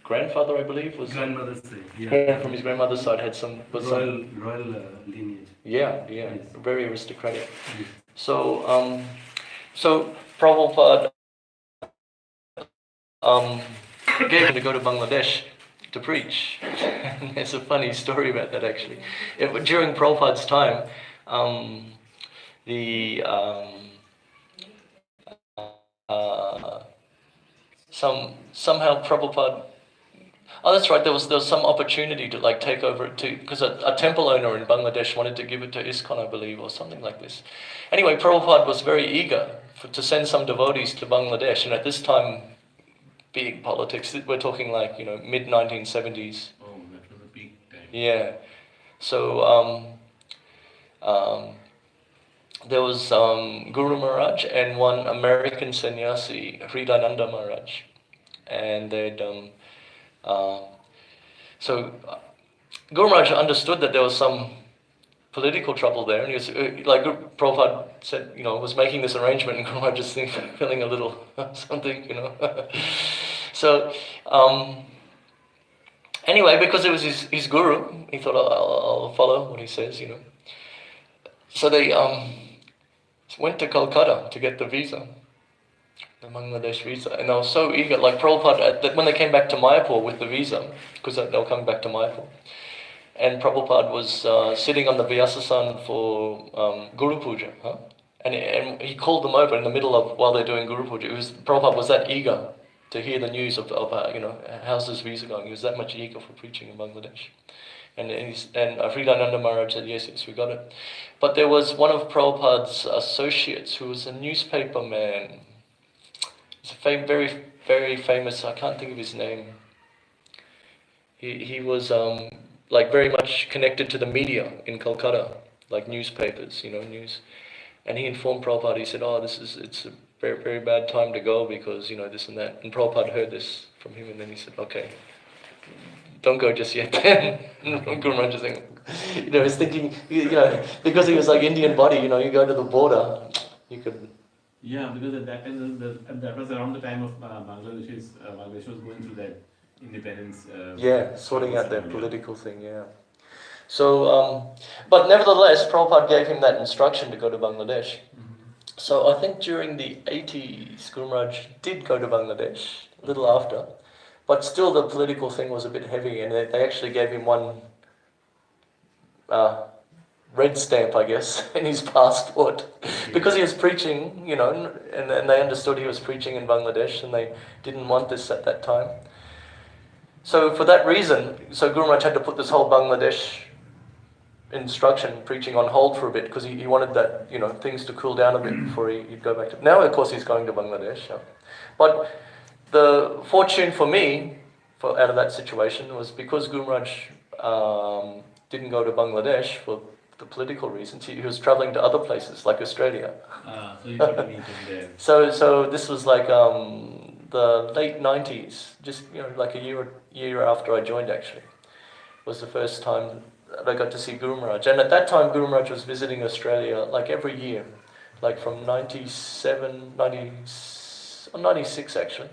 grandfather, I believe, was grandmother's side. Yeah. from his grandmother's side had some royal lineage. Yeah, Yes. very aristocratic. Yes. So Prabhupada gave him to go to Bangladesh to preach. And there's a funny story about that actually. During Prabhupada's time, the somehow Prabhupada. Oh, that's right. There was some opportunity to like take over it too, because a temple owner in Bangladesh wanted to give it to ISKCON, I believe, or something like this. Anyway, Prabhupada was very eager to send some devotees to Bangladesh, and at this time, big politics. We're talking like mid 1970s. Oh, that was a big time. Yeah. So there was Guru Maharaj and one American sannyasi, Hridayananda Maharaj, and they'd Guru Maharaj understood that there was some political trouble there, and he was like Prabhupada said, was making this arrangement, and Guru Maharaj just feeling a little something, So anyway, because it was his guru, he thought I'll follow what he says, So they went to Calcutta to get the visa, the Bangladesh visa, and they were so eager, like Prabhupada, that when they came back to Mayapur with the visa, because they were coming back to Mayapur, and Prabhupada was sitting on the Vyasasan for Guru Puja, and he called them over in the middle of, while they're doing Guru Puja. Prabhupada was that eager to hear the news of how's this visa going. He was that much eager for preaching in Bangladesh. And Hridayananda Maharaj said, yes, we got it. But there was one of Prabhupada's associates who was a newspaper man. He's a very, very famous, I can't think of his name. He was like very much connected to the media in Calcutta, like newspapers, news. And he informed Prabhupada, he said, it's a very, very bad time to go because, this and that. And Prabhupada heard this from him, and then he said, okay, don't go just yet then. Guru Maharaj is saying, he's thinking, because he was like Indian body, you go to the border, you could... Yeah, because at that time, that was around the time of Bangladesh was going through that independence. Sorting out their political thing, yeah. So, but nevertheless, Prabhupada gave him that instruction to go to Bangladesh. Mm-hmm. So I think during the 80s, Guru Maharaj did go to Bangladesh, a little after, but still the political thing was a bit heavy, and they actually gave him one red stamp, I guess, in his passport, because he was preaching, and they understood he was preaching in Bangladesh, and they didn't want this at that time. So for that reason, Guru Maharaj had to put this whole Bangladesh instruction, preaching on hold for a bit, because he wanted that, things to cool down a bit before he'd go back to... Now, of course, he's going to Bangladesh. Yeah. But the fortune for me, out of that situation, was because Guru Maharaj didn't go to Bangladesh for the political reasons. He was traveling to other places, like Australia. So you got to meet him there. So this was like the late 90s, just like a year after I joined, actually, was the first time that I got to see Guru Maharaj. And at that time, Guru Maharaj was visiting Australia like every year, like from 96 actually,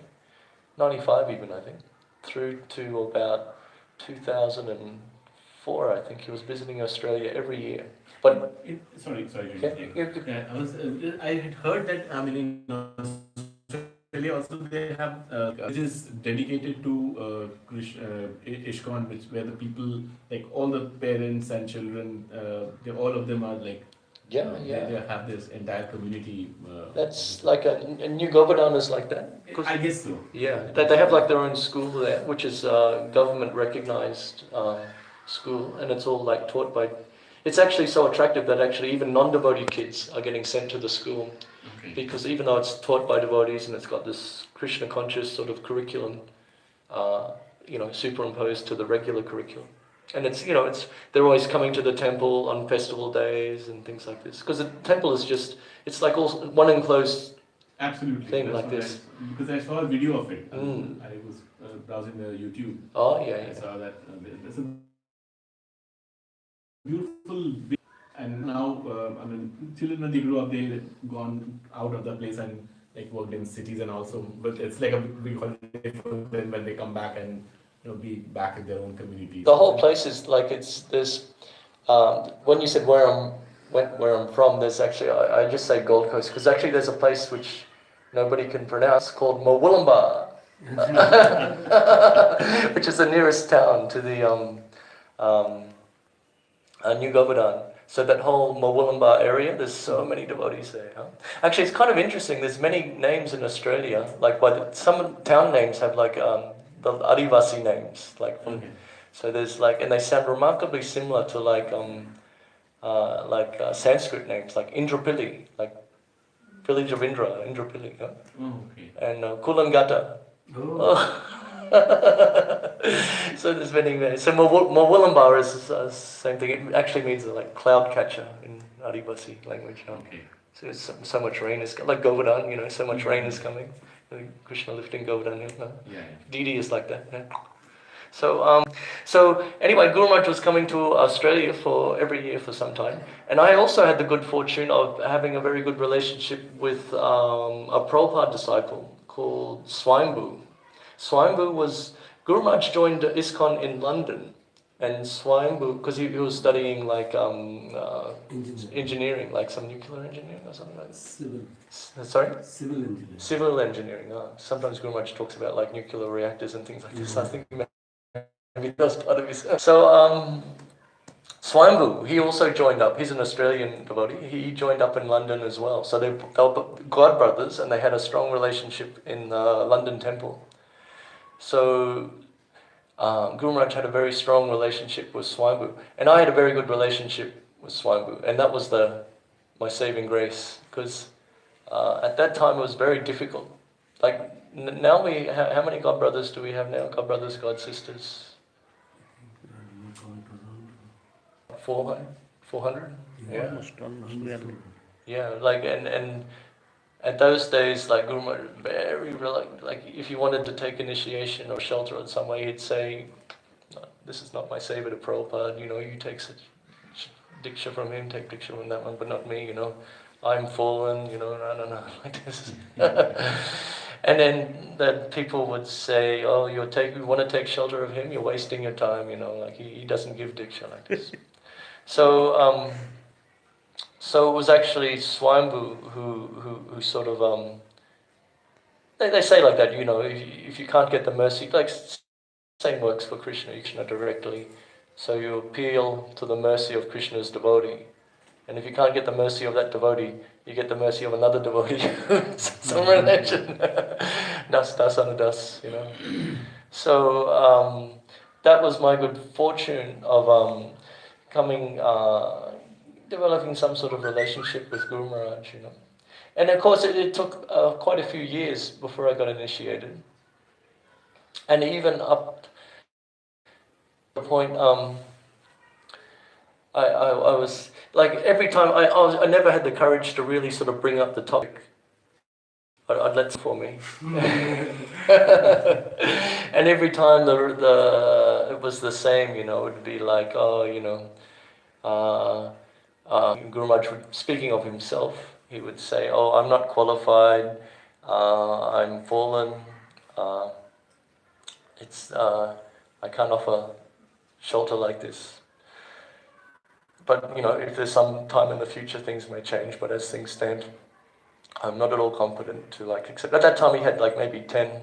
95 even, I think, through to about 2004, I think he was visiting Australia every year. But sorry. I had heard that in Australia also they have which is dedicated to ISKCON, where the people, like all the parents and children, all of them are like. They have this entire community. That's like a New Govardhan is like that? I guess so. Yeah, they have like their own school there, which is government recognized school, and it's all like taught by... It's actually so attractive that actually even non-devotee kids are getting sent to the school. Okay. Because even though it's taught by devotees and it's got this Krishna conscious sort of curriculum, superimposed to the regular curriculum. And they're always coming to the temple on festival days and things like this. Because the temple is it's like all one enclosed thing like this. Because I saw a video of it. I was browsing the YouTube. Oh, yeah. I saw that. It's a beautiful, and now, children, when they grow up, they've gone out of the place and like worked in cities and also, but it's like a big holiday for them when they come back and be back in their own communities. The whole place is like there's when you said where I'm from, there's actually I just say Gold Coast because actually there's a place which nobody can pronounce called Murwillumbah, which is the nearest town to the New Govardhan. So that whole Murwillumbah area, there's so many devotees there. Huh? Actually, it's kind of interesting. There's many names in Australia. Like some town names have like the Adivasi names, like from. Okay. So there's like, and they sound remarkably similar to like Sanskrit names, like Indrapilli, like village of Indra, Indrapilli, huh? Oh, okay. And Kulangata. Oh. So there's many. So Murwillumbah is the same thing. It actually means like cloud catcher in Adivasi language. Huh? Okay. So it's so much rain is like Govardhan, so much rain is coming. Krishna lifting Govardhan. Yeah. Didi is like that. Yeah. So anyway, Guru Maharaj was coming to Australia for every year for some time, and I also had the good fortune of having a very good relationship with a Prabhupada disciple called Swayambhu. Swayambhu was Guru Maharaj joined ISKCON in London, and Swayambhu because he was studying like engineering, like some nuclear engineering or something like that. Sorry? Civil engineering. Civil engineering. Sometimes Guru Maharaj talks about like nuclear reactors and things like this. I think maybe that's part of his. So Swayambhu, he also joined up. He's an Australian devotee. He joined up in London as well. So they were God brothers, and they had a strong relationship in the London temple. So Guru Maharaj had a very strong relationship with Swayambhu, and I had a very good relationship with Swayambhu, and that was my saving grace, because at that time it was very difficult. Like now how many God brothers do we have now? God brothers, God sisters? 400? Yeah. Almost 100. Yeah, like and at those days, like Guru Maharaj, very like if you wanted to take initiation or shelter in some way, he'd say, "No, this is not my savior to Prabhupada. You take such diksha from him, take diksha from that one, but not me. I'm fallen. No, like this." And then the people would say, "Oh, you want to take shelter of him? You're wasting your time. Like he doesn't give diksha like this." So it was actually Swayambhu who sort of they say like that, if you can't get the mercy, like same works for Krishna directly. So you appeal to the mercy of Krishna's devotee, and if you can't get the mercy of that devotee, you get the mercy of another devotee. Some relation, das anudas, So that was my good fortune of developing some sort of relationship with Guru Maharaj, And of course, it took quite a few years before I got initiated. And even up to the point, I was, like every time, I never had the courage to really sort of bring up the topic. I'd let it for me. And every time it was the same, it would be like, Guru Maharaj, speaking of himself, he would say, "Oh, I'm not qualified. I'm fallen. I can't offer shelter like this. But if there's some time in the future, things may change. But as things stand, I'm not at all confident to accept." At that time, he had maybe 10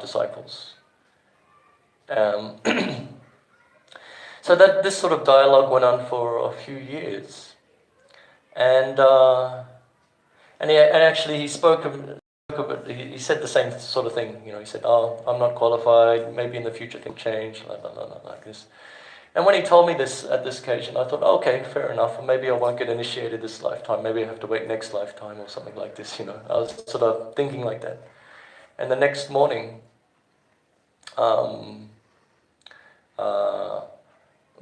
disciples. So this sort of dialogue went on for a few years, and actually he spoke of it. He said the same sort of thing. He said, "Oh, I'm not qualified. Maybe in the future things change, like this." And when he told me this at this occasion, I thought, okay, fair enough. Maybe I won't get initiated this lifetime. Maybe I have to wait next lifetime or something like this. I was sort of thinking like that. And the next morning,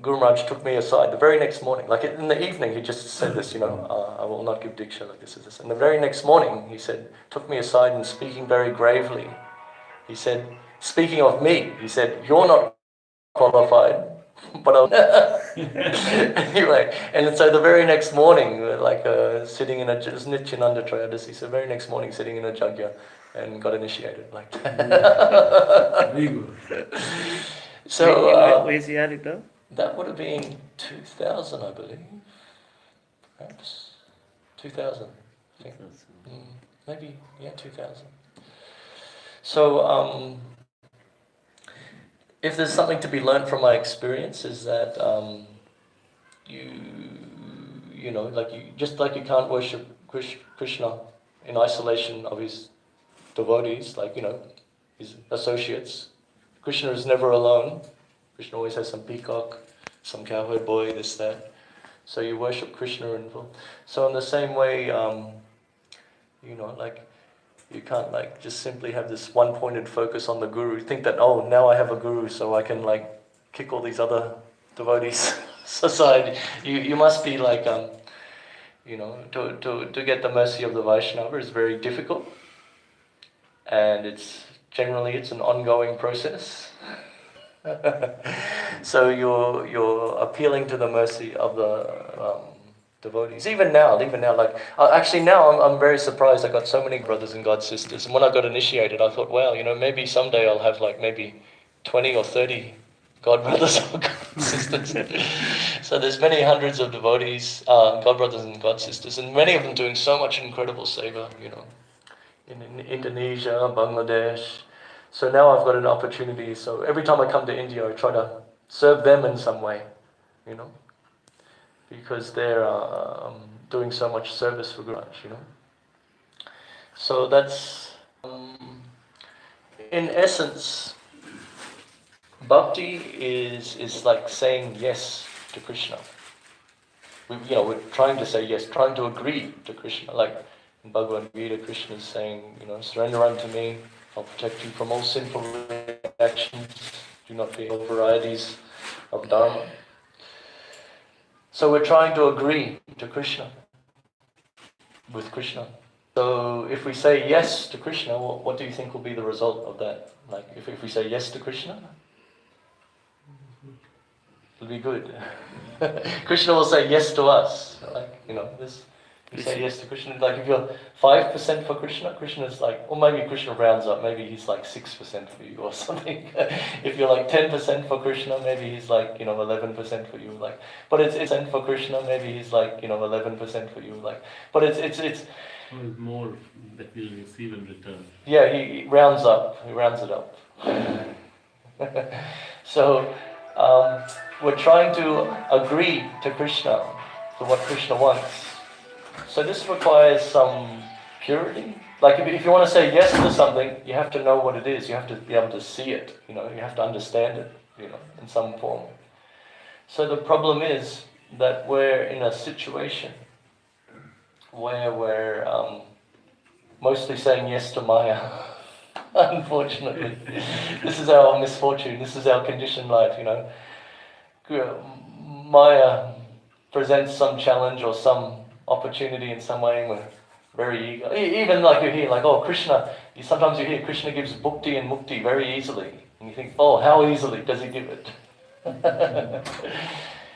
Guru Maharaj took me aside the very next morning. Like in the evening, he just said this, I will not give diksha like this. And the very next morning, he took me aside and speaking very gravely. He said, speaking of me, he said, "You're not qualified. But anyway, and so the very next morning, like sitting in a Nityananda Trayodasi, so very next morning sitting in a jagya and got initiated like that. Very good. So Where is he at it now? that would have been 2000, I believe, perhaps 2000. I think. Maybe, yeah, 2000. So if there's something to be learned from my experience is that you know, like you can't worship Krishna in isolation of his devotees, like, you know, his associates. Krishna is never alone. Krishna always has some peacock, some cowherd boy, this, that. So you worship Krishna so in the same way, you know, like, you can't like just simply have this one-pointed focus on the guru. You think that, oh, now I have a guru, so I can like kick all these other devotees aside. You must be like, you know, to get the mercy of the Vaishnava is very difficult, and it's an ongoing process. So you're appealing to the mercy of the devotees. Even now, like actually now I'm very surprised. I got so many brothers and god sisters, and when I got initiated, I thought, wow, you know, maybe someday I'll have like maybe 20 or 30 god brothers or god sisters. So there's many hundreds of devotees, god brothers and god sisters, and many of them doing so much incredible seva, you know, in Indonesia, Bangladesh. So now I've got an opportunity. So every time I come to India, I try to serve them in some way, you know, because they're doing so much service for Guru Maharaj, you know. So that's, in essence, bhakti is like saying yes to Krishna. We're trying to say yes, trying to agree to Krishna. Like in Bhagavad Gita, Krishna is saying, you know, surrender unto me, I'll protect you from all sinful actions, do not fear all varieties of dharma. So we're trying to agree to Krishna, with Krishna. So if we say yes to Krishna, what do you think will be the result of that? Like if we say yes to Krishna, it'll be good. Krishna will say yes to us. Like, you know, this. You say yes to Krishna. Like if you're 5% for Krishna, Krishna's like, or maybe Krishna rounds up, maybe he's like 6% for you or something. If you're like 10% for Krishna, maybe he's like, you know, 11% for you. Like, but it's 10% for Krishna, maybe he's like, you know, 11% for you. Like, but it's more that we'll receive in return. Yeah, he rounds up. He rounds it up. So we're trying to agree to Krishna, to what Krishna wants. So this requires some purity. Like if you want to say yes to something, you have to know what it is. You have to be able to see it. You know, you have to understand it. You know, in some form. So the problem is that we're in a situation where we're mostly saying yes to Maya. Unfortunately, this is our misfortune. This is our conditioned life. You know, Maya presents some challenge or some opportunity in some way, and we're very eager. Even like you hear, like, oh, Krishna, sometimes you hear Krishna gives bhukti and mukti very easily. And you think, oh, how easily does he give it?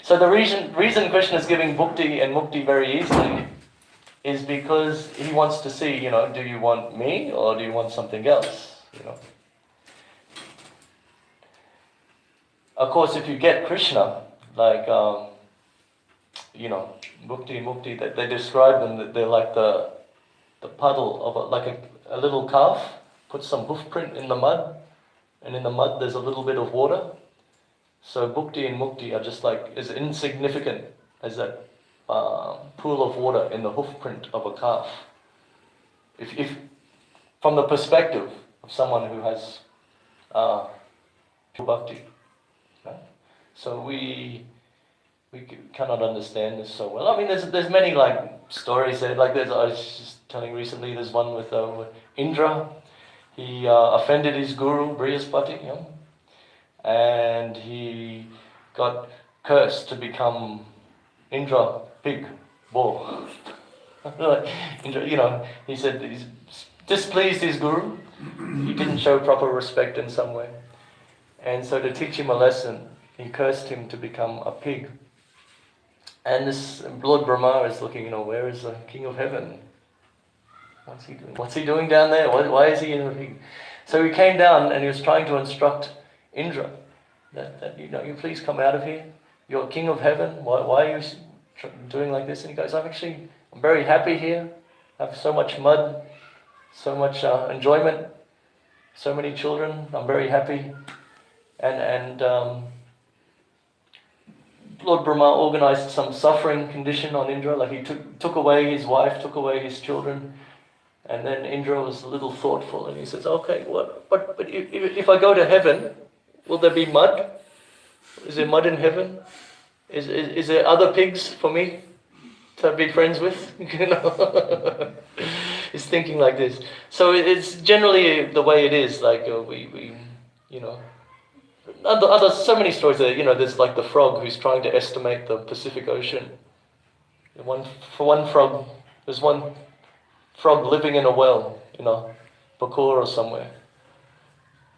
So the reason Krishna is giving bhukti and mukti very easily is because he wants to see, you know, do you want me or do you want something else? You know. Of course, if you get Krishna, like, you know, bhukti and mukti, they describe them that they're like the puddle of like a little calf, put some hoof print in the mud, and in the mud there's a little bit of water. So bhukti and mukti are just like as insignificant as that pool of water in the hoof print of a calf. If from the perspective of someone who has pure bhakti, right? So we cannot understand this so well. I mean, there's many like stories there. Like I was just telling recently, there's one with Indra. He offended his guru Brihaspati, you know, and he got cursed to become Indra, pig, bull. Like Indra, you know, he said he's displeased his guru. He didn't show proper respect in some way, and so to teach him a lesson, He cursed him to become a pig. And this Lord Brahma is looking, where is the King of Heaven? What's he doing? What's he doing down there? Why is he in a pig? So he came down and he was trying to instruct Indra that you please come out of here. You're King of Heaven. Why are you doing like this? And he goes, I'm very happy here. I have so much mud, so much enjoyment, so many children. I'm very happy. And Lord Brahma organized some suffering condition on Indra, like he took away his wife, took away his children, and then Indra was a little thoughtful, and he says, okay, but if I go to heaven, will there be mud? Is there mud in heaven? Is there other pigs for me to be friends with? He's thinking like this. So it's generally the way it is, like so many stories that, there's like the frog who's trying to estimate the Pacific Ocean. There's one frog living in a well, Bakur or somewhere.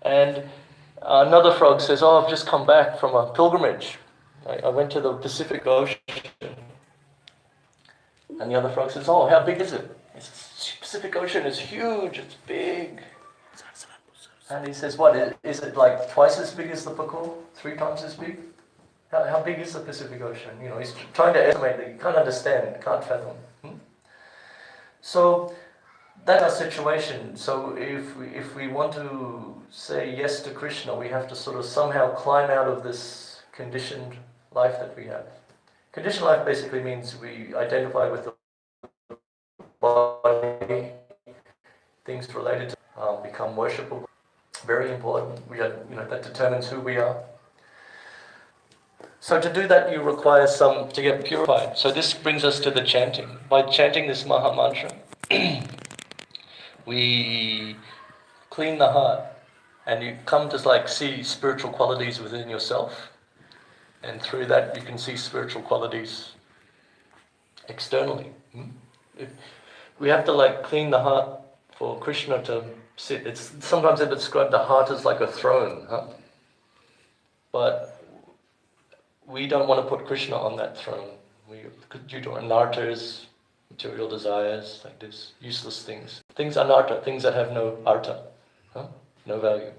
And another frog says, I've just come back from a pilgrimage. I went to the Pacific Ocean. And the other frog says, how big is it? He says, Pacific Ocean is huge, it's big. And he says, what, is it like twice as big as the Bakur? 3 times as big? How big is the Pacific Ocean? He's trying to estimate that you can't understand, can't fathom. So that's our situation. So if we want to say yes to Krishna, we have to sort of somehow climb out of this conditioned life that we have. Conditioned life basically means we identify with the body, things related to become worshipable. Very important. That determines who we are. So to do that, you require to get purified. So this brings us to the chanting. By chanting this Maha Mantra, we clean the heart, and you come to see spiritual qualities within yourself, and through that you can see spiritual qualities externally. We have to clean the heart for Krishna to sit. Sometimes they describe the heart as like a throne, but we don't want to put Krishna on that throne. Due to anarthas, material desires, like this, useless things. Things anartha, things that have no artha, no value.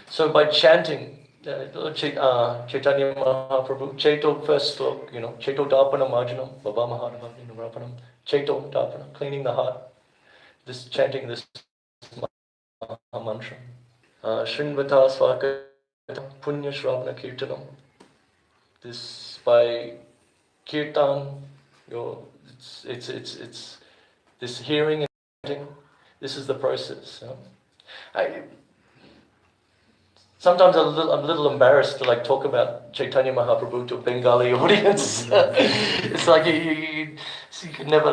So by chanting, Chaitanya Mahaprabhu, Chaito first sloka, Chaito Dapana Marjanam, Baba Mahadavani Narapanam, Chaito Dapana, cleaning the heart. This chanting this Maha Mantra. Shrinvata Swakata Punya Shravana Kirtanam. This by kirtan, it's this hearing and chanting. This is the process. Sometimes I'm a little embarrassed to talk about Chaitanya Mahaprabhu to a Bengali audience. It's like you can never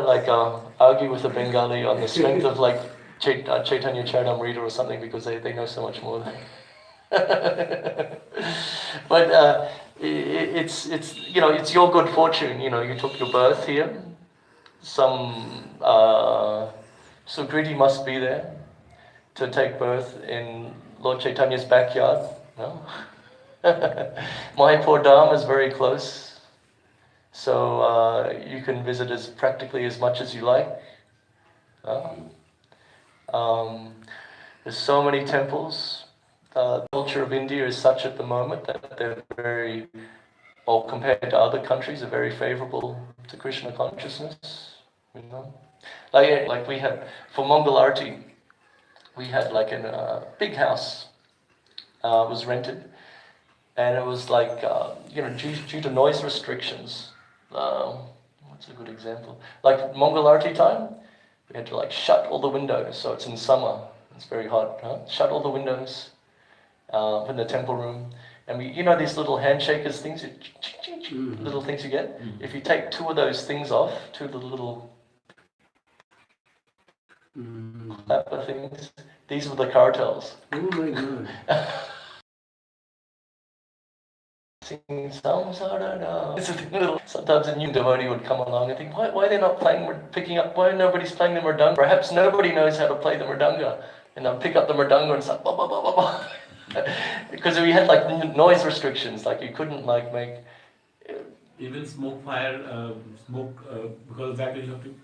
argue with a Bengali on the strength of Chaitanya Charitamrita or something, because they know so much more. But it's your good fortune. You took your birth here. Some Sukriti must be there to take birth in Lord Chaitanya's backyard. No? Mayapur Dham is very close, so you can visit practically as much as you like. There's so many temples. The culture of India is such at the moment that they're very, well, compared to other countries, are very favorable to Krishna consciousness. Like we had for Mangal Arati, we had a big house was rented, and it was due to noise restrictions. What's a good example? Like Mangal Arati time, we had to shut all the windows. So it's in summer, it's very hot. Shut all the windows in the temple room, and we, these little handshakers things, little things you get. If you take 2 of those things off, 2 of the little clapper things, these were the cartels. Oh my God. Singing samsara. Sometimes a new devotee would come along and think, why they're not why nobody's playing the mridanga? Perhaps nobody knows how to play the mridanga. And they'll pick up the mridanga and start, bah, bah, bah, bah, bah. because we had like noise restrictions, like you couldn't like make. Even smoke fire, because that you have to,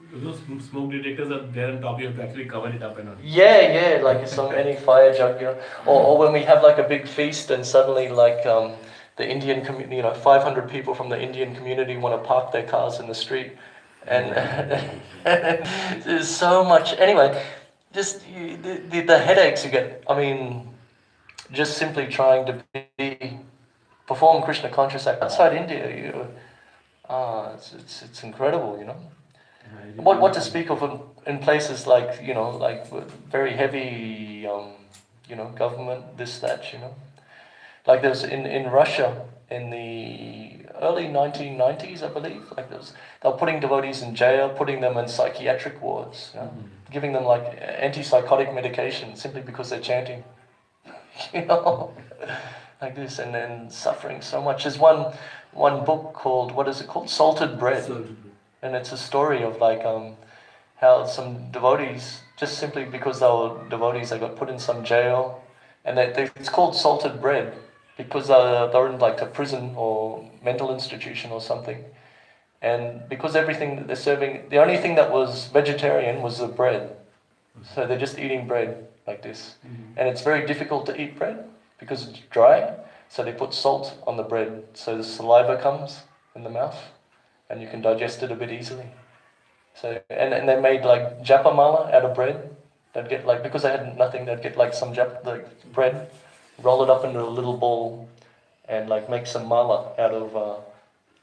smoke detectors are there on top, you have to actually cover it up and on. Yeah, like any fire jug, or when we have like a big feast and suddenly like the Indian community, 500 people from the Indian community want to park their cars in the street, and there's so much. Anyway, just the headaches you get. I mean, just simply trying to perform Krishna conscious act outside India, it's incredible, What to speak of in places like like very heavy government, this, that, like there's in Russia in the early 1990s, I believe, like they were putting devotees in jail, putting them in psychiatric wards, giving them like antipsychotic medication simply because they're chanting, like this, and then suffering so much. There's one book called, what is it called? Salted Bread. And it's a story of like how some devotees, just simply because they were devotees, they got put in some jail, and it's called salted bread because they're in like a prison or mental institution or something, and because everything that they're serving, the only thing that was vegetarian was the bread, so they're just eating bread like this, and it's very difficult to eat bread because it's dry, so they put salt on the bread so the saliva comes in the mouth and you can digest it a bit easily. So and they made like japa mala out of bread. They'd get like, because they had nothing, they'd get like some like bread, roll it up into a little ball, and like make some mala out of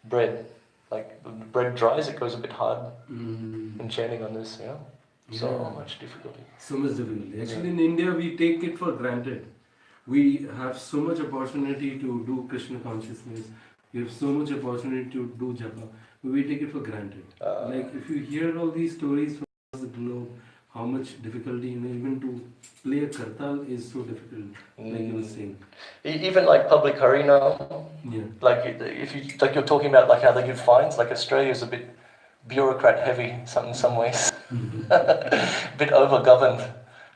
bread. Like the bread dries, it goes a bit hard. And chanting on this, so much difficulty. So much difficulty. Actually, in India, we take it for granted. We have so much opportunity to do Krishna consciousness. We have so much opportunity to do japa. We take it for granted. Like if you hear all these stories from across the globe, how much difficulty, even to play a kartal is so difficult. Like you were saying. Even like public harinam. Yeah. Like if you like you're talking about like how they give fines. Like Australia's a bit bureaucrat heavy in some ways. A bit over governed.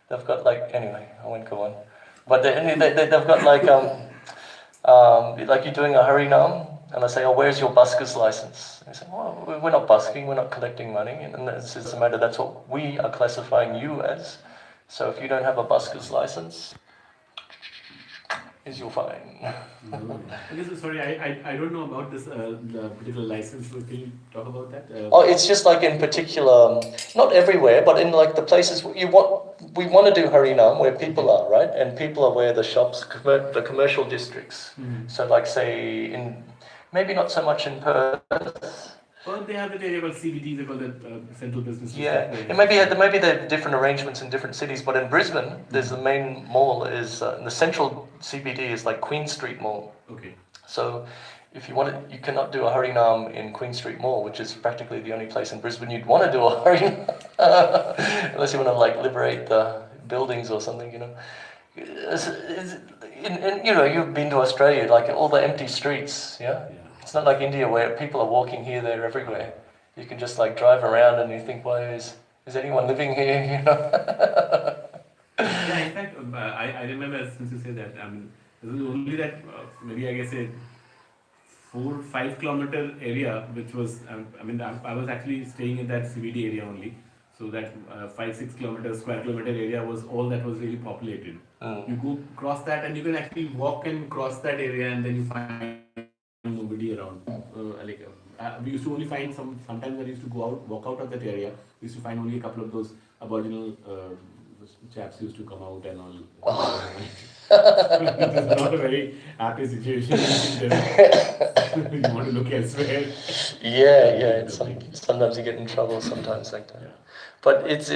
They've got like, anyway, I won't go on. But they've got like you're doing a harinam, and they say, oh, where's your busker's license? And they say, well, we're not busking, we're not collecting money, and it's a matter, that's what we are classifying you as. So if you don't have a busker's license, is your fine. Okay, so sorry, I don't know about this the particular license. So can you talk about that? It's just like in particular, not everywhere, but in like the places we want to do harinam where people are, right? And people are where the shops, the commercial districts. So like say in, maybe not so much in Perth. Well, they have that area called CBD, they call that central business district. Yeah, and maybe there are different arrangements in different cities, but in Brisbane, there's the main mall is, the central CBD is like Queen Street Mall. Okay. So if you want to, you cannot do a harinam in Queen Street Mall, which is practically the only place in Brisbane you'd want to do a harinam, unless you want to like liberate the buildings or something, you've been to Australia, like all the empty streets, yeah? It's not like India where people are walking here, there, everywhere. You can just like drive around and you think, well, is anyone living here? Yeah, in fact, I remember since you said that, this is only that maybe I guess a 4-5 kilometer area, which was, I was actually staying in that CBD area only. So that 5-6 square kilometer area was all that was really populated. You go cross that and you can actually walk and cross that area, and then you find nobody around. We used to only find sometimes when we used to walk out of that area, we used to find only a couple of those aboriginal chaps used to come out and all. It's not a very happy situation. You want to look elsewhere. Yeah. It's like sometimes you get in trouble sometimes like that. Yeah. But it's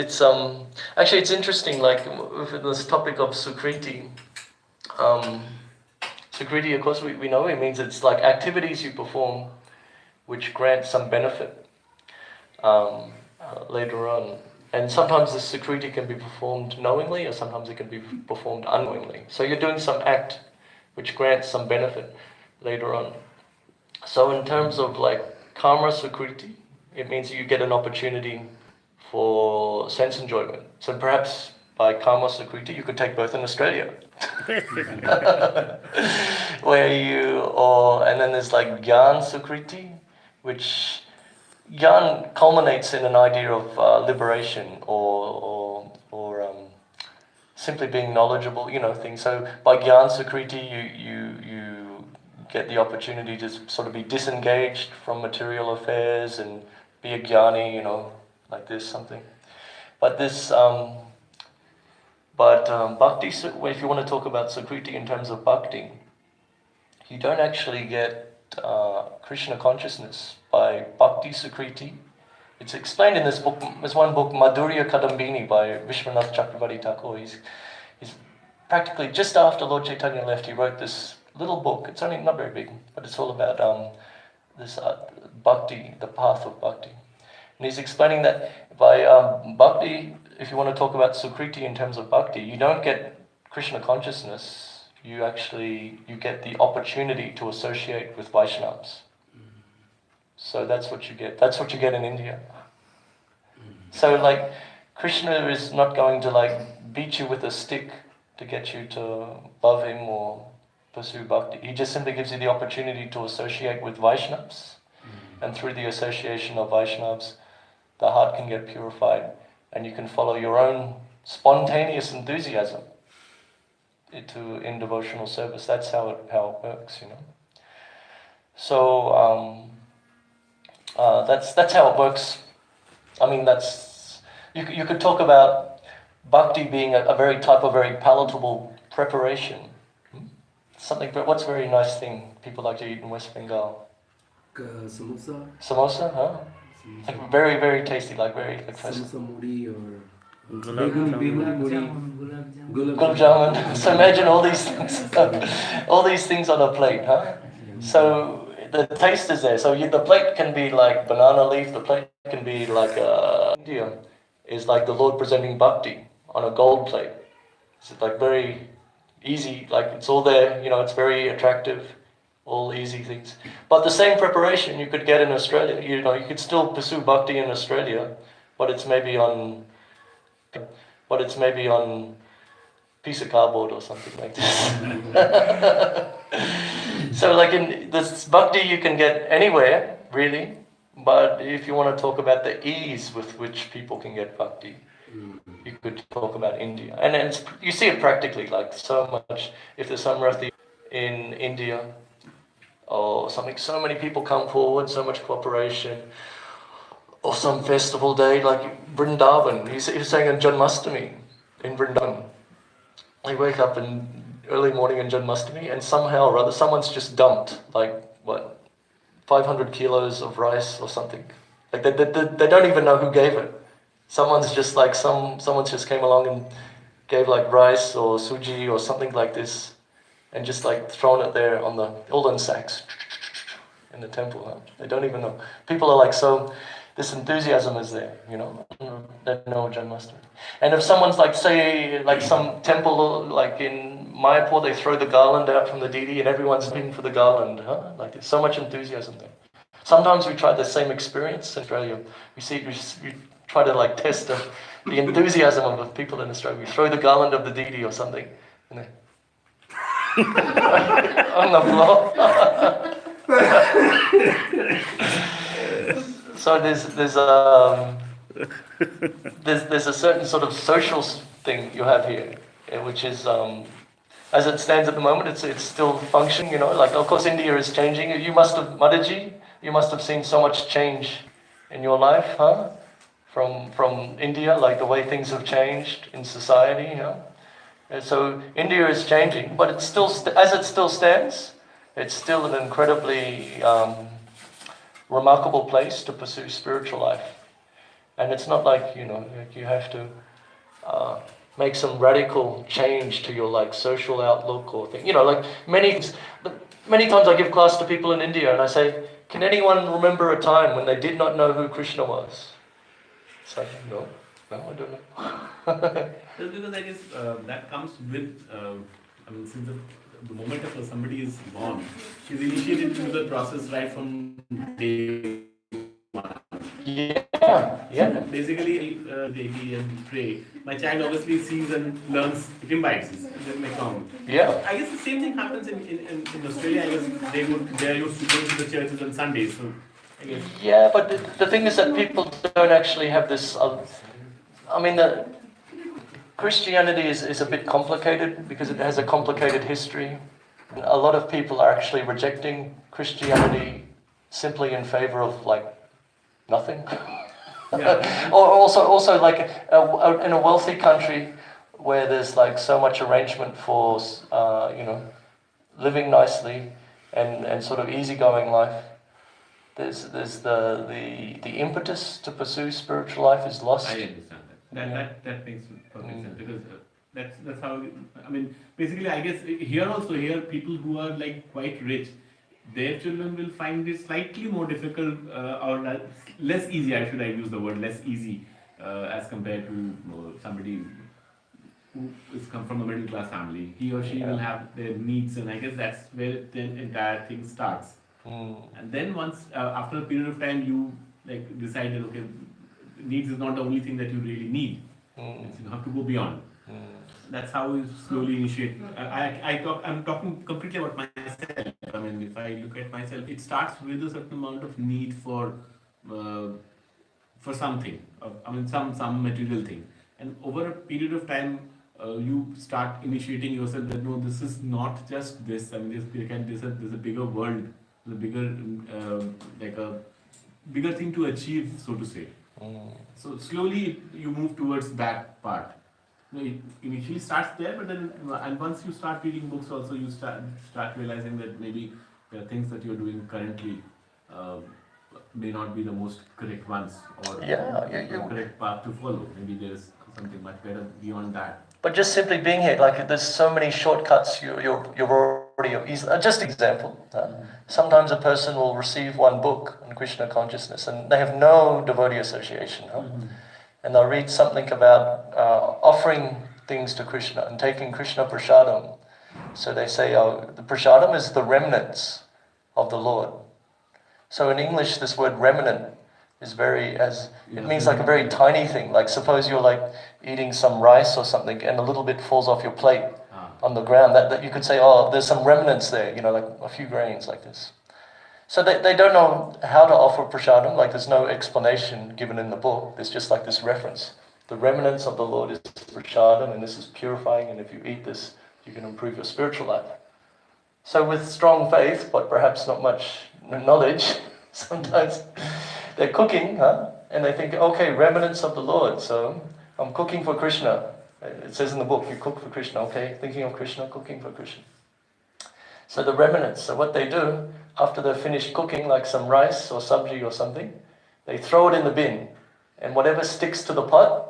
actually it's interesting, like with this topic of Sukriti. Sukriti, of course, we know it means it's like activities you perform which grant some benefit later on. And sometimes the Sukriti can be performed knowingly, or sometimes it can be performed unknowingly. So you're doing some act which grants some benefit later on. So in terms of like karma Sukriti, it means you get an opportunity for sense enjoyment. So perhaps by karma Sukriti, you could take birth in Australia. And then there's like Gyan Sukriti, which Gyan culminates in an idea of liberation or simply being knowledgeable, things. So by Gyan Sukriti, you get the opportunity to sort of be disengaged from material affairs and be a Gyani, like this, something. But bhakti, if you want to talk about Sukriti in terms of bhakti, you don't actually get Krishna consciousness by bhakti Sukriti. It's explained in this book. There's one book, Madhurya Kadambini, by Vishwanath Chakravarti Thakur. He's practically just after Lord Chaitanya left, he wrote this little book. It's only not very big, but it's all about this bhakti, the path of bhakti. And he's explaining that by bhakti, if you want to talk about Sukriti in terms of bhakti, you don't get Krishna consciousness. You get the opportunity to associate with Vaishnavas. So that's what you get. That's what you get in India. So like, Krishna is not going to like beat you with a stick to get you to love him or pursue bhakti. He just simply gives you the opportunity to associate with Vaishnavas. And through the association of Vaishnavas, the heart can get purified and you can follow your own spontaneous enthusiasm in devotional service. That's how it works, So that's how it works. I mean, you could talk about bhakti being a very palatable preparation. Something. What's a very nice thing people like to eat in West Bengal? Samosa. Samosa, huh? Like very, very tasty, like Samosa muri or Gulab gulab jamun. So imagine all these things, all these things on a plate, huh? So the taste is there. So the plate can be like banana leaf. The plate can be like India is like the Lord presenting bhakti on a gold plate. It's like very easy. Like it's all there. It's very attractive. All easy things. But the same preparation you could get in Australia. You could still pursue bhakti in Australia, but it's maybe on piece of cardboard or something like this. So like in this bhakti you can get anywhere, really, but if you want to talk about the ease with which people can get bhakti, you could talk about India. And you see it practically, like so much, if there's some Rathi in India or something, so many people come forward, so much cooperation, or some festival day, like Vrindavan. He was saying on Janmashtami in Vrindavan, they wake up in early morning on Janmashtami and somehow or other someone's just dumped 500 kilos of rice or something. Like they don't even know who gave it. Someone's just like someone's just came along and gave like rice or suji or something like this and just like thrown it there on the Uldan sacks in the temple. Huh? They don't even know. People are like so. This enthusiasm is there, they know Janmashtami. And if someone's like, say, like some temple, like in Mayapur, they throw the garland out from the deity and everyone's looking for the garland, huh? Like there's so much enthusiasm there. Sometimes we try the same experience in Australia. We try to like test the enthusiasm of the people in Australia. We throw the garland of the deity or something, and they on the floor. So there's a certain sort of social thing you have here, which is as it stands at the moment, it's still functioning. Like of course India is changing. Mataji, you must have seen so much change in your life, huh? From India, like the way things have changed in society, And so India is changing, but it's still as it still stands, it's still an incredibly remarkable place to pursue spiritual life. And it's not like, you have to make some radical change to your like social outlook or thing. Like many times I give class to people in India and I say, can anyone remember a time when they did not know who Krishna was? It's like, no, I don't know. Just because I guess that comes with, since the moment of somebody is born, she's initiated into the process right from day one. Yeah, Yeah. Basically, daily and pray. My child obviously sees and learns imbibes. That's my common. Yeah. I guess the same thing happens in Australia. I guess they used to go to the churches on Sundays. So I guess. Yeah, but the thing is that people don't actually have this. I mean, Christianity is a bit complicated because it has a complicated history. A lot of people are actually rejecting Christianity simply in favor of like nothing. Yeah. Or also like in a wealthy country where there's like so much arrangement for living nicely and sort of easygoing life. There's the impetus to pursue spiritual life is lost. I understand that. That makes perfect sense because that's how I mean. Basically, I guess here people who are like quite rich, their children will find it slightly more difficult or less easy. I use the word less easy as compared to somebody who is come from a middle class family. He or she will have their needs, and I guess that's where the entire thing starts. And then once after a period of time, you like decided, okay, needs is not the only thing that you really need. You have to go beyond. That's how we slowly initiate. I'm talking completely about myself. I mean, if I look at myself, it starts with a certain amount of need for something. I mean, some material thing, and over a period of time, you start initiating yourself that no, this is not just this. I mean, there's a bigger world, the bigger like a bigger thing to achieve, so to say. So slowly you move towards that part. It initially starts there, but then and once you start reading books, also you start realizing that maybe there are things that you're doing currently may not be the most correct ones or the correct path to follow. Maybe there's something much better beyond that. But just simply being here, like there's so many shortcuts. You're already just example. Sometimes a person will receive one book on Krishna consciousness, and they have no devotee association, and they'll read something about offering things to Krishna and taking Krishna prasadam. So they say, the prasadam is the remnants of the Lord. So in English, this word remnant is it means like a very tiny thing. Like suppose you're like eating some rice or something and a little bit falls off your plate on the ground. That you could say, oh, there's some remnants there, like a few grains like this. So they don't know how to offer prasadam. Like there's no explanation given in the book. There's just like this reference. The remnants of the Lord is prasadam, and this is purifying, and if you eat this, you can improve your spiritual life. So with strong faith, but perhaps not much knowledge, sometimes they're cooking, and they think, okay, remnants of the Lord, so I'm cooking for Krishna. It says in the book, you cook for Krishna, okay, thinking of Krishna, cooking for Krishna. So the remnants, so what they do, after they've finished cooking, like some rice or sabji or something, they throw it in the bin, and whatever sticks to the pot,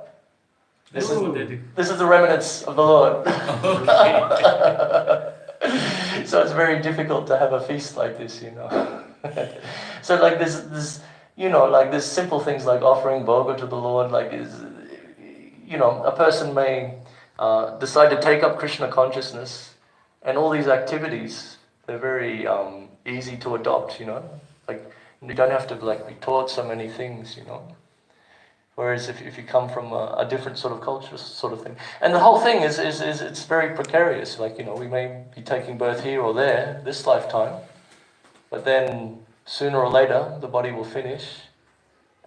this is the remnants of the Lord. So it's very difficult to have a feast like this, So like this, like there's simple things like offering bhoga to the Lord, like a person may decide to take up Krishna consciousness, and all these activities, they're very easy to adopt, like you don't have to like be taught so many things, Whereas if you come from a different sort of culture, sort of thing, and the whole thing is it's very precarious. Like we may be taking birth here or there this lifetime, but then sooner or later the body will finish,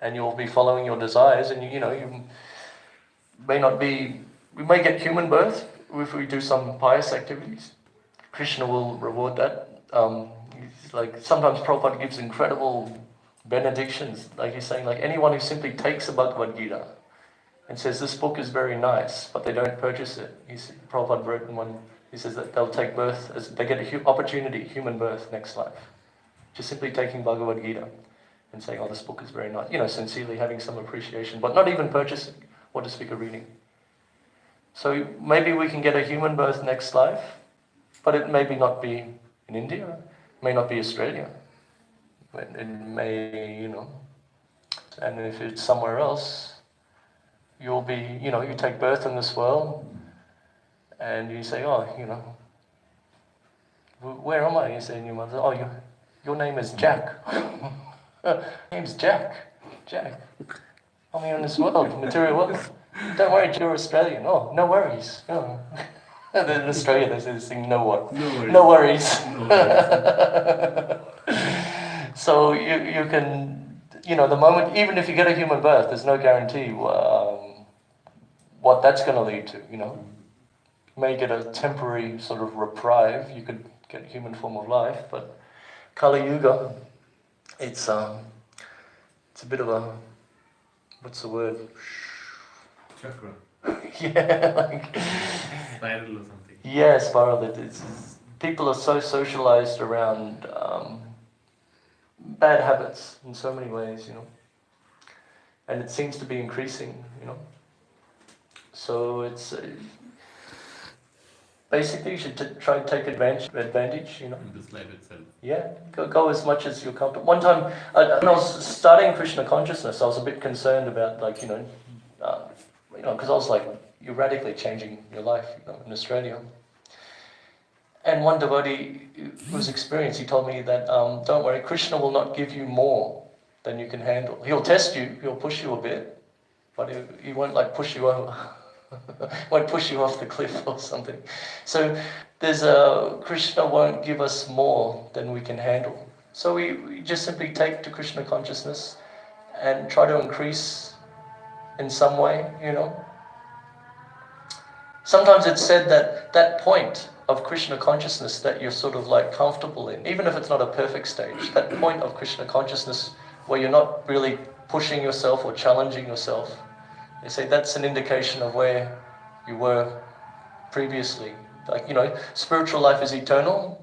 and you'll be following your desires, and you may not be. We may get human birth if we do some pious activities. Krishna will reward that. Like sometimes Prabhupada gives incredible benedictions, like he's saying, like anyone who simply takes a Bhagavad Gita and says this book is very nice, but they don't purchase it. Prabhupada wrote in one, he says that they'll take birth, as they get an opportunity, human birth next life. Just simply taking Bhagavad Gita and saying, oh, this book is very nice, sincerely having some appreciation, but not even purchasing or to speak a reading. So maybe we can get a human birth next life, but it maybe not be in India, it may not be Australia. It may, and if it's somewhere else, you'll be, you take birth in this world, and you say, oh, where am I? You say, and your mother, oh, your name is Jack. Name's Jack. only in this world, material world. Don't worry, you're Australian. Oh, no worries. No. And then in Australia they say this thing, no what? No worries. No worries. No worries. So you can, the moment, even if you get a human birth, there's no guarantee what that's going to lead to, You may get a temporary sort of reprieve, you could get a human form of life, but Kali Yuga, it's a bit of a, what's the word? Chakra. Yeah, like... Spiral or something. Yeah, spiral. People are so socialized around bad habits in so many ways, and it seems to be increasing, So it's basically you should try and take advantage, In this life itself. Yeah, go as much as you're comfortable. One time, when I was studying Krishna consciousness, I was a bit concerned about, because I was like, you're radically changing your life, in Australia. And one devotee who's experienced, he told me that, don't worry, Krishna will not give you more than you can handle. He'll test you, he'll push you a bit, but he won't push you over. Won't push you off the cliff or something. So Krishna won't give us more than we can handle. So we just simply take to Krishna consciousness and try to increase in some way, Sometimes it's said that point of Krishna consciousness that you're sort of comfortable in, even if it's not a perfect stage, that point of Krishna consciousness where you're not really pushing yourself or challenging yourself, they say that's an indication of where you were previously. Spiritual life is eternal.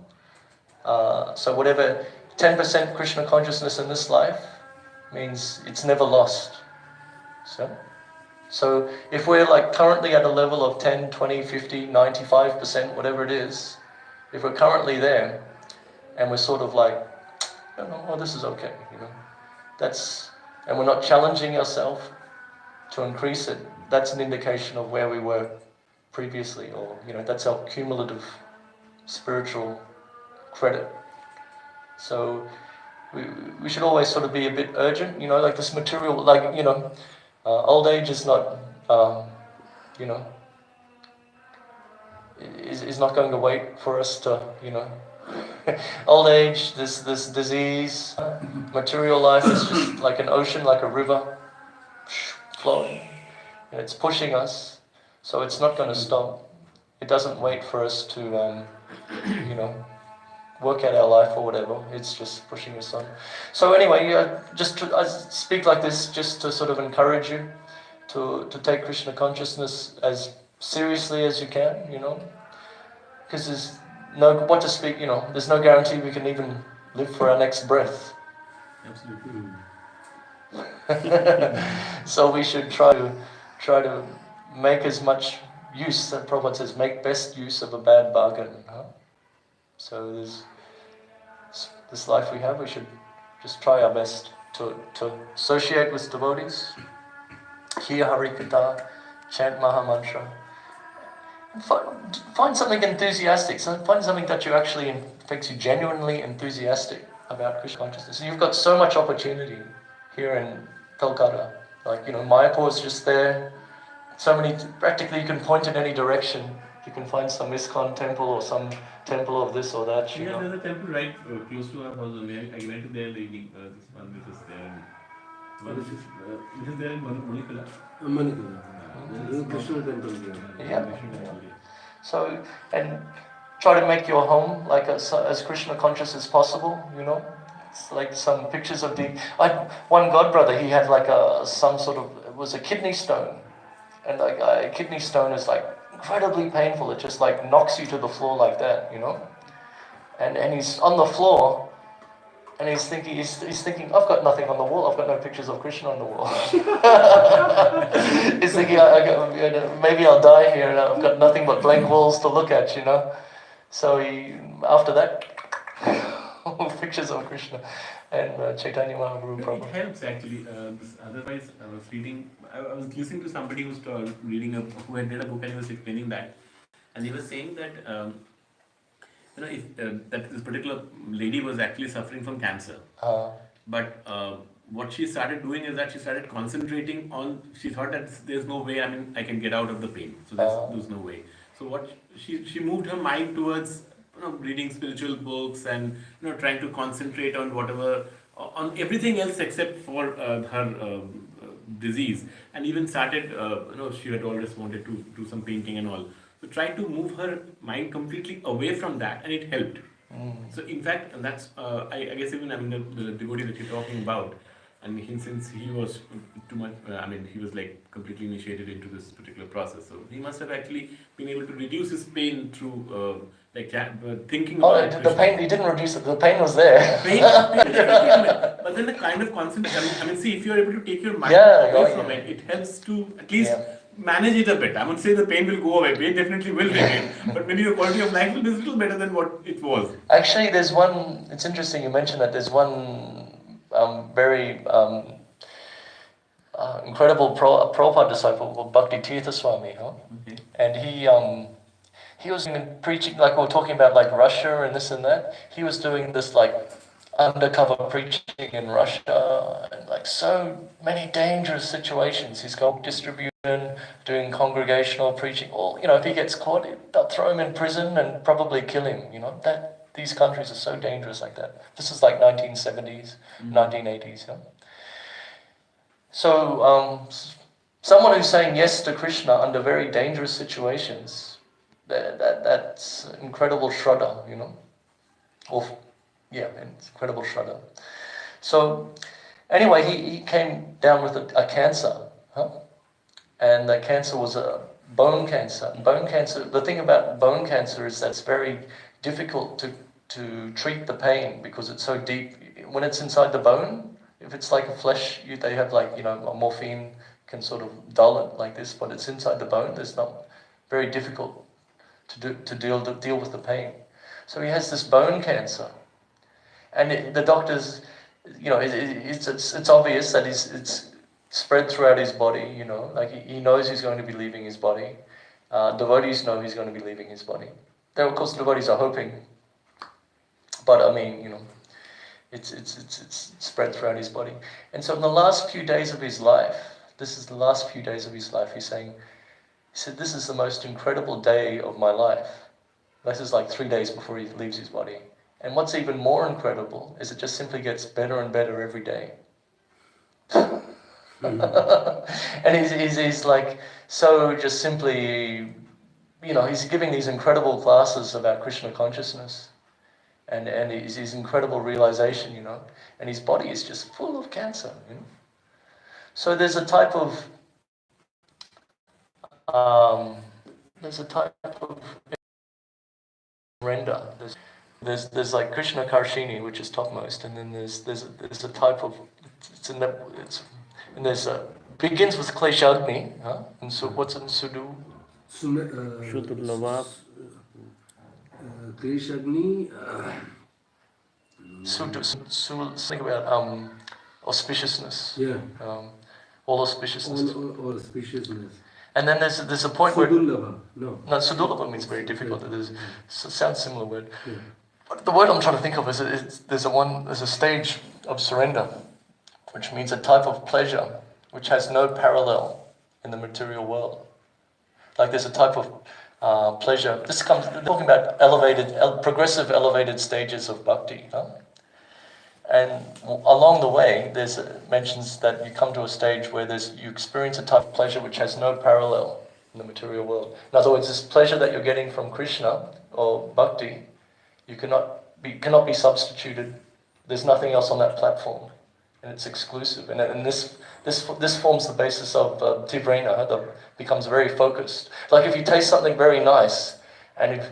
So whatever 10% Krishna consciousness in this life means it's never lost. So if we're currently at a level of 10, 20, 50, 95%, whatever it is, if we're currently there and we're sort of this is okay, and we're not challenging ourselves to increase it, that's an indication of where we were previously, or that's our cumulative spiritual credit. So we should always sort of be a bit urgent, this material, old age is not, is not going to wait for us to, old age, this disease, material life is just like an ocean, like a river, flowing, and it's pushing us, so it's not going to stop. It doesn't wait for us to, work out our life or whatever. It's just pushing us on. So anyway, I speak like this just to sort of encourage you to take Krishna consciousness as seriously as you can, because there's there's no guarantee we can even live for our next breath. Absolutely. So we should try to make as much use, that Prabhupada says, make best use of a bad bargain. So there's this life we have, we should just try our best to associate with devotees, hear Harikatha, chant Mahamantra. Find something enthusiastic, find something that makes you genuinely enthusiastic about Krishna consciousness. And you've got so much opportunity here in Kolkata. Mayapur is just there. So many, practically you can point in any direction. You can find some ISKCON temple or some temple of this or that. Yeah, there's a temple right close to our house. I went there the evening. This one which is there. Which is there in Manikala. Manikala. There's a Krishna temple there. Yeah. So, and try to make your home as Krishna conscious as possible. It's like some pictures of one god brother. He had it was a kidney stone, and a kidney stone is incredibly painful. It just knocks you to the floor like that, And he's on the floor, and he's thinking, I've got nothing on the wall. I've got no pictures of Krishna on the wall. He's thinking, maybe I'll die here, and I've got nothing but blank walls to look at, So after that, pictures of Krishna and Chaitanya Mahaprabhu. It helps actually. Otherwise, I was reading. I was listening to somebody who was reading who had read a book and he was explaining that, and he was saying that if that this particular lady was actually suffering from cancer, but what she started doing is that she started concentrating on. She thought that there's no way. I mean, I can get out of the pain. So there's no way. So what she moved her mind towards, reading spiritual books and, trying to concentrate on whatever, on everything else except for her disease, and even started, she had always wanted to do some painting and all. So tried to move her mind completely away from that, and it helped. So in fact, and that's, I guess, even, I mean, the devotee that you're talking about, and since he was too much, I mean, he was like completely initiated into this particular process. So he must have actually been able to reduce his pain through thinking Oh, about the Krishna. pain, he didn't reduce it, the pain was there. Pain, definitely, I mean, but then the kind of concentration, I mean, see, if you're able to take your mind away from it, it helps to at least manage it a bit. I wouldn't say the pain will go away, pain definitely will remain, but maybe your quality of life will be a little better than what it was. Actually, there's one, it's interesting you mentioned that, there's one very incredible Prabhupada disciple called Bhakti Tirtha Swami, Okay. and he was preaching, like we were talking about, like Russia and this and that. He was doing this like undercover preaching in Russia, and like so many dangerous situations. He's going distributing, doing congregational preaching. Or, if he gets caught, they'll throw him in prison and probably kill him. That these countries are so dangerous like that. This is like 1970s, 1980s. So someone who's saying yes to Krishna under very dangerous situations, that's incredible Shraddha, it's incredible Shraddha. So anyway, he came down with a cancer, and the cancer was a bone cancer. Bone cancer, the thing about bone cancer is that it's very difficult to treat the pain because it's so deep. When it's inside the bone, if it's like a flesh, they have like, a morphine can sort of dull it like this, but it's inside the bone, there's not very difficult to deal with the pain. So he has this bone cancer, and the doctors, it's obvious that it's spread throughout his body. Like he knows he's going to be leaving his body. Devotees know he's going to be leaving his body. There, of course, devotees are hoping, but I mean, it's spread throughout his body. And so in the last few days of his life, he's saying, he said, this is the most incredible day of my life. This is like 3 days before he leaves his body. And what's even more incredible is it just simply gets better and better every day. And he's like, so just simply, he's giving these incredible classes about Krishna consciousness. And his incredible realization, and his body is just full of cancer. So there's a type of surrender. There's like Krishna Karshini, which is topmost, and then there's a type of begins with Kleshagni, and so what's in Sudu? Shudurlava. Kleshagni. Think about auspiciousness. Yeah. All auspiciousness. All auspiciousness. And then there's a point Sudurlava. No, Sudurlava means very difficult. It sounds similar word. Yeah. But the word I'm trying to think of is there's a stage of surrender, which means a type of pleasure which has no parallel in the material world. Like there's a type of pleasure. They're talking about progressive elevated stages of bhakti. And along the way, mentions that you come to a stage where you experience a type of pleasure which has no parallel in the material world. In other words, this pleasure that you're getting from Krishna or bhakti, cannot be substituted. There's nothing else on that platform, and it's exclusive. And this forms the basis of tivrena, that becomes very focused. Like if you taste something very nice, and if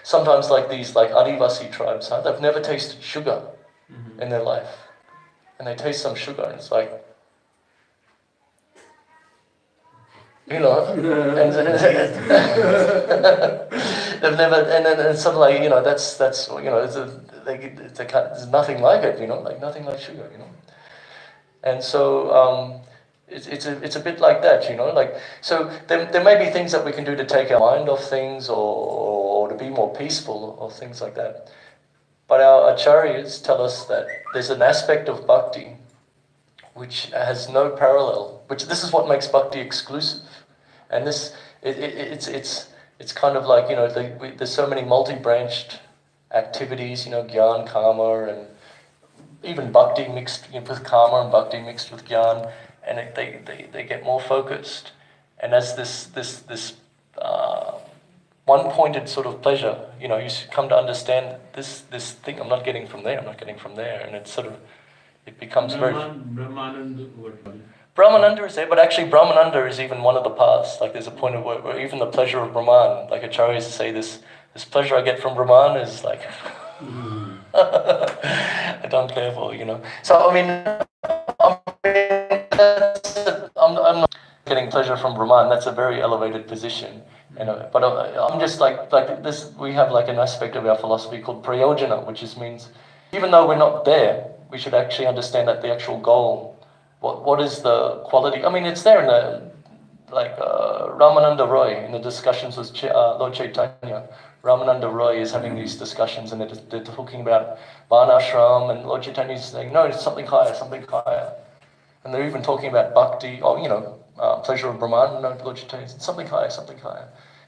sometimes like these Adivasi tribes, they've never tasted sugar in their life, and they taste some sugar, and it's like, and they've never, and then suddenly, that's there's nothing like it, like nothing like sugar, and so it's a bit like that, like, so there may be things that we can do to take our mind off things, or to be more peaceful, or things like that. But our acharyas tell us that there's an aspect of bhakti which has no parallel. Which this is what makes bhakti exclusive, and it's kind of like there's so many multi-branched activities, gyan, karma, and even bhakti mixed with karma and bhakti mixed with gyan, and they get more focused. And as this one-pointed sort of pleasure, you come to understand this thing I'm not getting from there, and it's sort of, it becomes Brahmananda, what? Brahmananda is there, but actually Brahmananda is even one of the paths. Like there's a point of where even the pleasure of Brahman, like acharyas say this pleasure I get from Brahman is like I don't care for, So I'm not getting pleasure from Brahman. That's a very elevated position. But I'm just like this. We have like an aspect of our philosophy called prayojana, which means even though we're not there, we should actually understand that the actual goal. What is the quality? It's there in the Ramananda Roy in the discussions with Lord Chaitanya. Ramananda Roy is having these discussions, and they're talking about Varnashram, and Lord Chaitanya is saying, no, it's something higher. And they're even talking about bhakti, pleasure of Brahman. No, Lord Chaitanya said, something higher.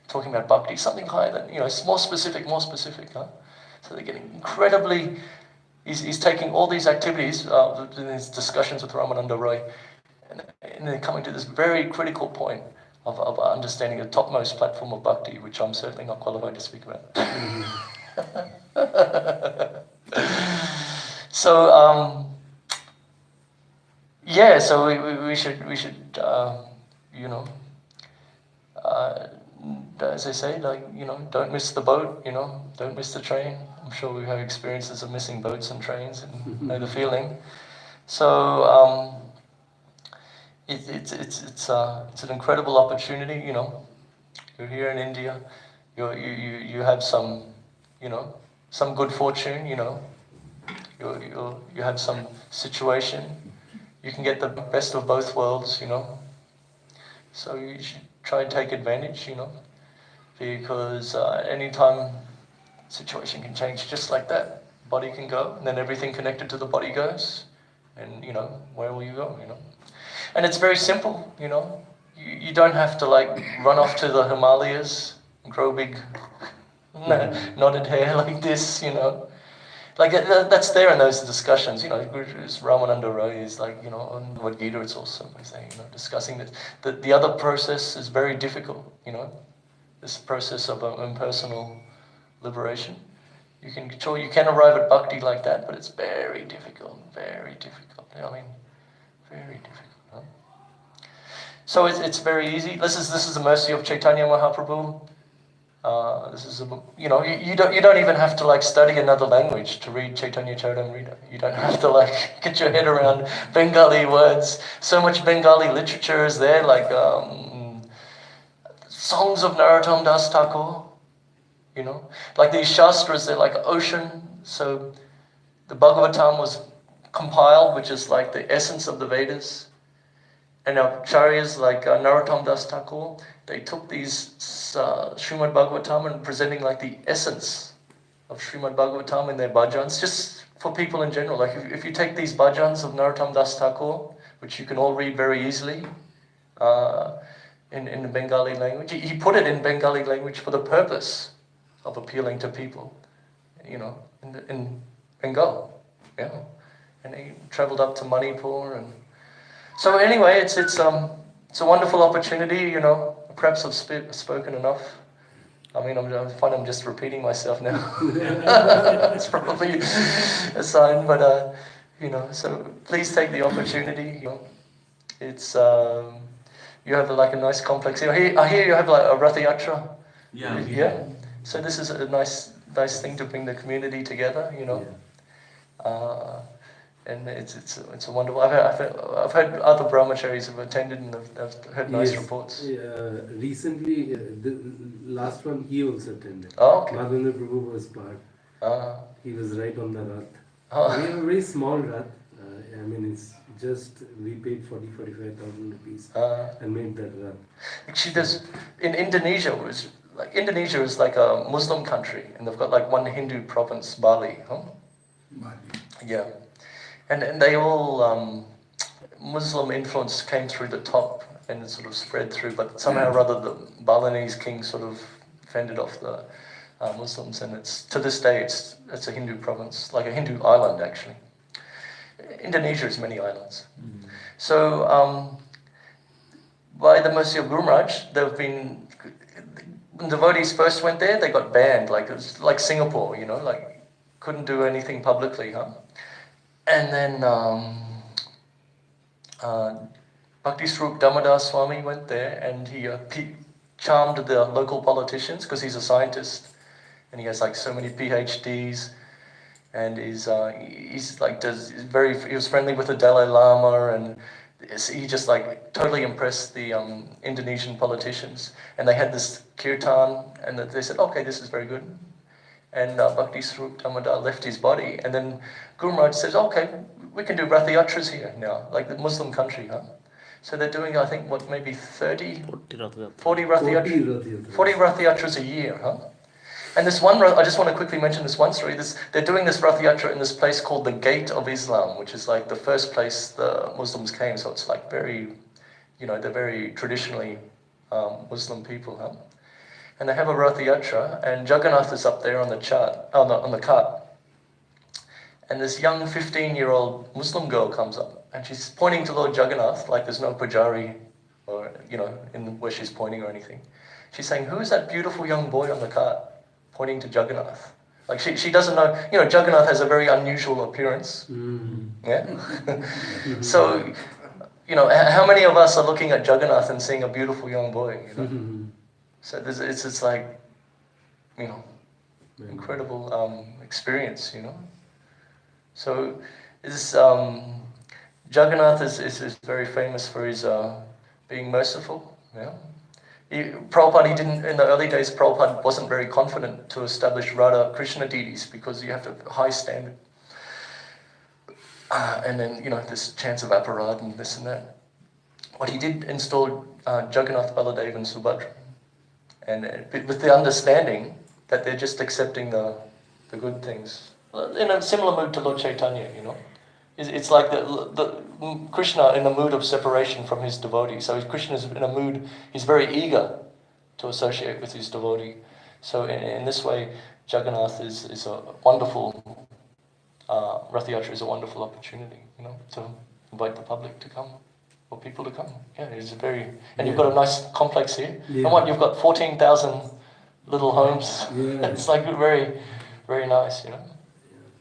Talking about bhakti, something higher than, it's more specific, huh? So they're getting incredibly, he's taking all these activities, in his discussions with Ramananda Roy, and they're coming to this very critical point of understanding the topmost platform of bhakti, which I'm certainly not qualified to speak about. So, so we should as I say, don't miss the boat, don't miss the train. I'm sure we have experiences of missing boats and trains and know the feeling. So it's an incredible opportunity. You're here in India. You have some some good fortune. You have some situation. You can get the best of both worlds. So you should try and take advantage. Because anytime situation can change just like that. Body can go, and then everything connected to the body goes, and where will you go? And it's very simple. You don't have to run off to the Himalayas and grow big knotted hair like this. That's there in those discussions. Guru's Ramananda Roy is on Bhagavad Gita. It's also saying discussing that the other process is very difficult. This process of impersonal liberation. You can arrive at bhakti like that, but it's very difficult. Very difficult. Very difficult. Huh? So it's very easy. This is the mercy of Chaitanya Mahaprabhu. This is you don't even have to study another language to read Chaitanya Charitamrita. You don't have to get your head around Bengali words. So much Bengali literature is there, songs of Narottam Das Thakur. These shastras, they're like ocean. So the Bhagavatam was compiled, which is the essence of the Vedas. And our acharyas Narottam Das Thakur, they took these Srimad Bhagavatam and presenting the essence of Srimad Bhagavatam in their bhajans, just for people in general. If you take these bhajans of Narottam Das Thakur, which you can all read very easily, in the Bengali language, he put it in Bengali language for the purpose of appealing to people, in Bengal, yeah. And he travelled up to Manipur, and so anyway, it's a wonderful opportunity. Perhaps I've spoken enough. I find I'm just repeating myself now. It's probably a sign, but so please take the opportunity. It's you have a nice complex. I hear you have a Rath Yatra. Yeah. So this is a nice thing to bring the community together. And it's a wonderful. I've heard other brahmacharis have attended, and I've heard nice reports. Recently, the last one he also attended. Oh, okay. Madhavendra Prabhu was part. He was right on the Rath. We have a very small Rath. It's just we paid 45,000 rupees and made that Rath. Actually, in Indonesia, like Indonesia is like a Muslim country, and they've got like one Hindu province, Bali, huh? Yeah, and they all Muslim influence came through the top and it sort of spread through, but somehow or other the Balinese king sort of fended off the Muslims, and it's to this day it's a Hindu province, like a Hindu island actually. Indonesia has many islands. So by the mercy of Guru Maharaj, they've been, when devotees first went there, they got banned, like it was like Singapore, you know, like couldn't do anything publicly, huh? And then Bhakti Swarup Damodar Swami went there, and he charmed the local politicians because he's a scientist, and he has like so many PhDs, and he was friendly with the Dalai Lama, and he just like totally impressed the Indonesian politicians, and they had this kirtan, and they said, okay, this is very good. And Bhakti Swarup Damodar left his body, and then Guru Maharaj says, okay, we can do Rath Yatras here now, like the Muslim country, huh? So they're doing, I think, what, maybe 40 Rath Yatras a year, huh? And this one, I just want to quickly mention this one story. They're doing this Rath Yatra in this place called the Gate of Islam, which is like the first place the Muslims came. So it's like very, you know, they're very traditionally Muslim people, huh? And they have a Rath Yatra, and Jagannath is up there on the cart. And this young 15-year-old Muslim girl comes up, and she's pointing to Lord Jagannath like there's no pujari, or you know, in where she's pointing or anything. She's saying, "Who is that beautiful young boy on the cart?" Pointing to Jagannath. Like she doesn't know. You know, Jagannath has a very unusual appearance. Yeah. So, you know, how many of us are looking at Jagannath and seeing a beautiful young boy? You know. So it's like, you know, incredible experience, you know. So this Jagannath is very famous for his being merciful. Yeah. Prabhupada, in the early days, Prabhupada wasn't very confident to establish Radha Krishna deities because you have to have a high standard. And then, you know, this chance of aparad and this and that. But he did install Jagannath, Baladev and Subhadra. And with the understanding that they're just accepting the good things. In a similar mood to Lord Chaitanya, you know. It's like the Krishna in a mood of separation from his devotee. So Krishna is in a mood, he's very eager to associate with his devotee. So in this way, Jagannath is a wonderful, Rath Yatra is a wonderful opportunity, you know, to invite the public to come, or people to come. Yeah, it's very, and you've got a nice complex here. Yeah. And what, you've got 14,000 little homes. Yeah. It's like very, very nice, you know.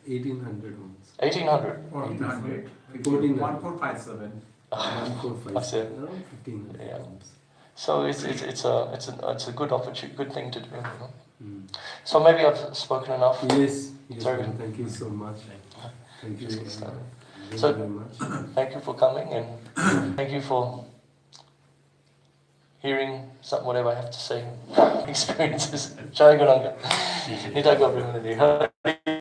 1800 homes. 1800. 1400. 1457. 145. I see. Around 1500 Yeah. homes. So it's a good opportunity, good thing to do. You know? So maybe I've spoken enough. Yes, Sorry. man, thank you so much. Thank you Just very, So- very much. Thank you for coming, and thank you for hearing whatever I have to say. Experiences. Jai Guranga. Nitai Gauri.